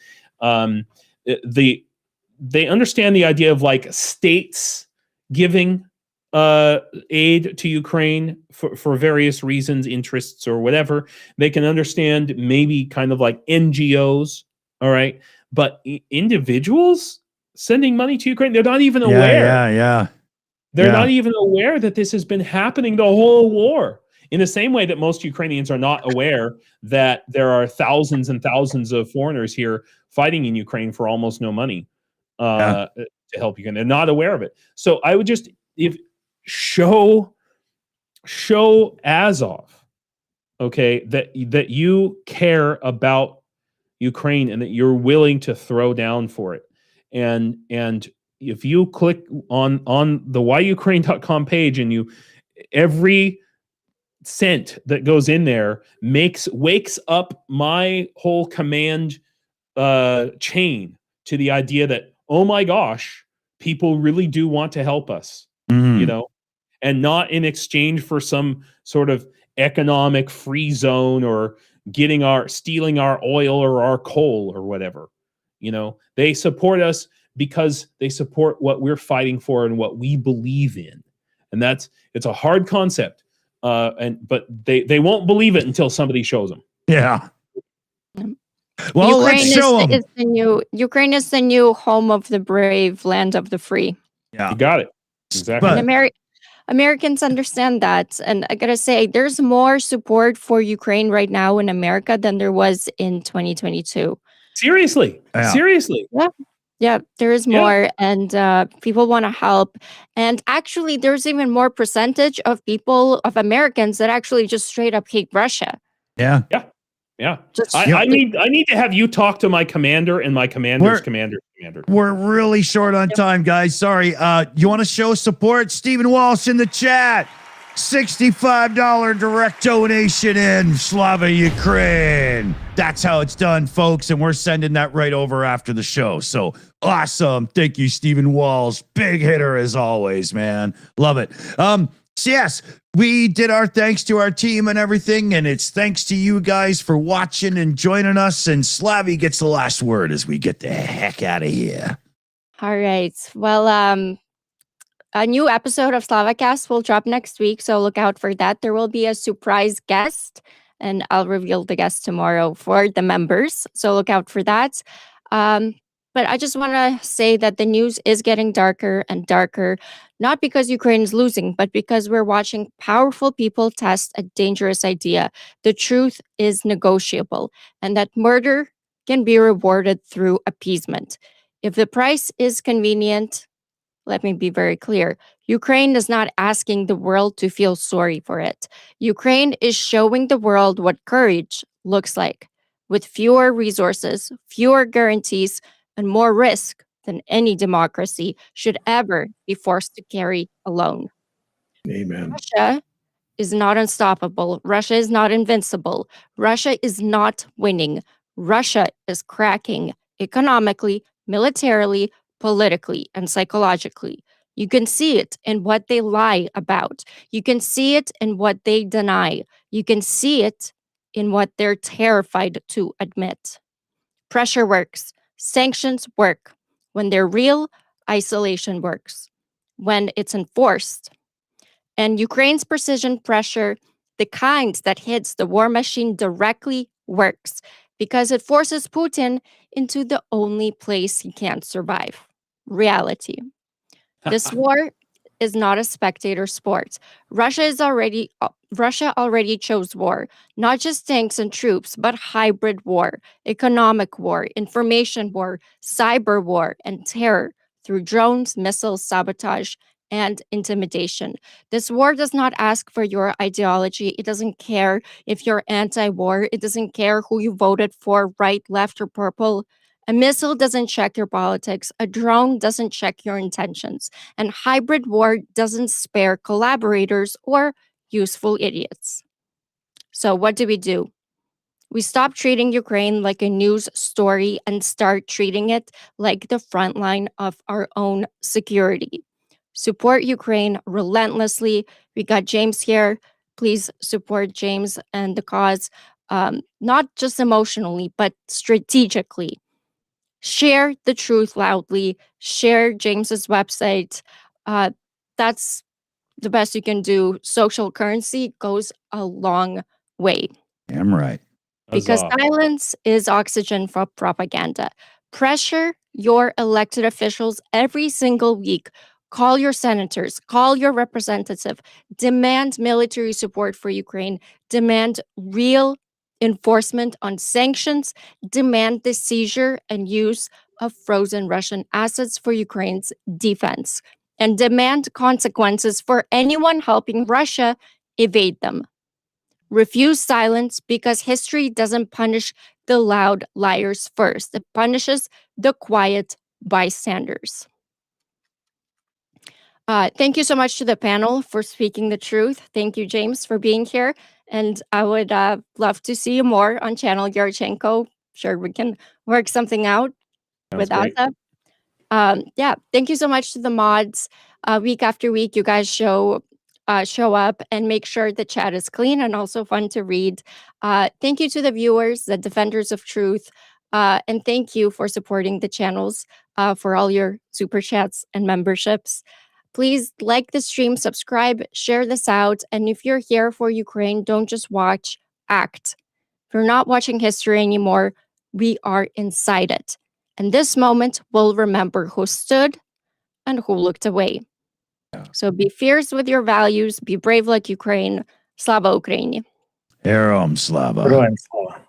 They understand the idea of like states giving aid to Ukraine for various reasons, interests, or whatever. They can understand maybe kind of like NGOs, all right? But individuals sending money to Ukraine, they're not even aware. Yeah. They're not even aware that this has been happening the whole war. In the same way that most Ukrainians are not aware that there are thousands and thousands of foreigners here fighting in Ukraine for almost no money to help Ukraine. They're not aware of it. So I would just show Azov, okay, that you care about Ukraine and that you're willing to throw down for it. And if you click on the whyukraine.com page and every cent that goes in there wakes up my whole command chain to the idea that, oh my gosh, people really do want to help us, and not in exchange for some sort of economic free zone or stealing our oil or our coal or whatever. They support us because they support what we're fighting for and what we believe in. And it's a hard concept. But they won't believe it until somebody shows them. Yeah. Well, let's show them. Ukraine is the new home of the brave, land of the free. Yeah, you got it. Exactly. And Americans understand that. And I gotta say, there's more support for Ukraine right now in America than there was in 2022. Seriously. Yeah. Seriously. Yeah, there is more, and people want to help. And actually, there's even more percentage of Americans that actually just straight up hate Russia. Yeah. I need to have you talk to my commander and my commander's commander. We're really short on time, guys. Sorry. You want to show support? Stephen Walsh in the chat. $65 direct donation in Slava Ukraine. That's how it's done, folks. And we're sending that right over after the show. So awesome. Thank you, Stephen Walsh. Big hitter as always, man. Love it. So yes, we did our thanks to our team and everything. And it's thanks to you guys for watching and joining us. And Slavy gets the last word as we get the heck out of here. All right. Well, a new episode of SlavaCast will drop next week, so look out for that. There will be a surprise guest, and I'll reveal the guest tomorrow for the members, so look out for that. But I just want to say that the news is getting darker and darker, not because Ukraine is losing, but because we're watching powerful people test a dangerous idea. The truth is negotiable, and that murder can be rewarded through appeasement. If the price is convenient, let me be very clear. Ukraine is not asking the world to feel sorry for it. Ukraine is showing the world what courage looks like, with fewer resources, fewer guarantees, and more risk than any democracy should ever be forced to carry alone. Amen. Russia is not unstoppable. Russia is not invincible. Russia is not winning. Russia is cracking economically, militarily, politically, and psychologically. You can see it in what they lie about. You can see it in what they deny. You can see it in what they're terrified to admit. Pressure works. Sanctions work. When they're real, isolation works. When it's enforced. And Ukraine's precision pressure, the kind that hits the war machine directly, works because it forces Putin into the only place he can't survive. Reality. This war is not a spectator sport. Russia already chose war, not just tanks and troops, but hybrid war, economic war, information war, cyber war, and terror through drones, missiles, sabotage, and intimidation. This war does not ask for your ideology. It doesn't care if you're anti-war. It doesn't care who you voted for, right, left, or purple. A missile doesn't check your politics. A drone doesn't check your intentions. And hybrid war doesn't spare collaborators or useful idiots. So what do? We stop treating Ukraine like a news story and start treating it like the front line of our own security. Support Ukraine relentlessly. We got James here. Please support James and the cause, not just emotionally, but strategically. Share the truth loudly. Share James's website. That's the best you can do. Social currency goes a long way. I'm right. Because silence is oxygen for propaganda. Pressure your elected officials every single week Call your senators, call your representative, demand military support for Ukraine, demand real enforcement on sanctions, demand the seizure and use of frozen Russian assets for Ukraine's defense, and demand consequences for anyone helping Russia evade them. Refuse silence because history doesn't punish the loud liars first. It punishes the quiet bystanders. Thank you so much to the panel for speaking the truth. Thank you, James, for being here. And I would love to see you more on Channel Yarchenko. Sure, we can work something out with great. Asa. Yeah, thank you so much to the mods. Week after week, you guys show up and make sure the chat is clean and also fun to read. Thank you to the viewers, the defenders of truth, and thank you for supporting the channels, for all your super chats and memberships. Please like the stream, subscribe, share this out, and if you're here for Ukraine, don't just watch, act. If you're not watching history anymore, we are inside it. And this moment will remember who stood and who looked away. So be fierce with your values, be brave like Ukraine. Slava Ukraini. Herom Slava. Героям слава.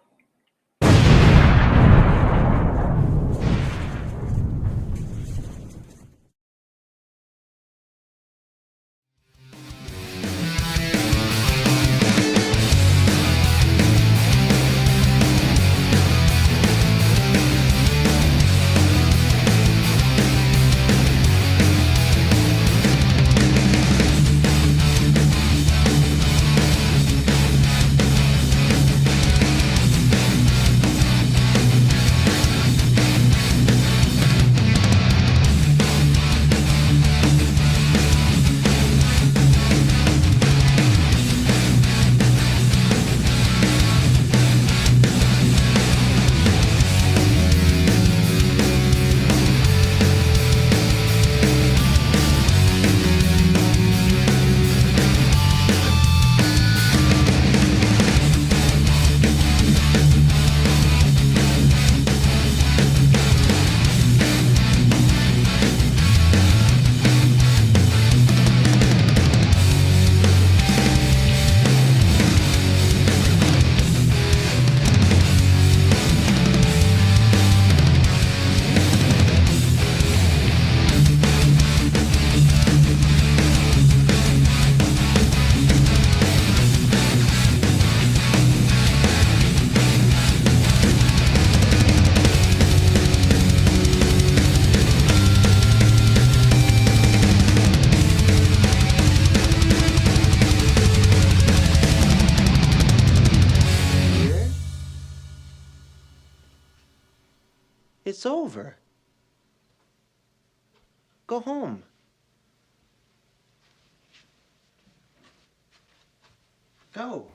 It's over. Go home. Go.